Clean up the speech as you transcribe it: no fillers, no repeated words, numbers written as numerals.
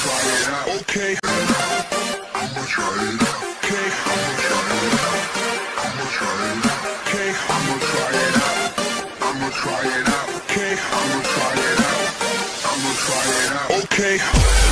try it out. Okay. I'ma try it out. Okay. I'ma try it out. I'ma try it out. Okay. I'ma try it out. I'ma try it out. Okay. I'ma try it out. I'ma try it out. Okay.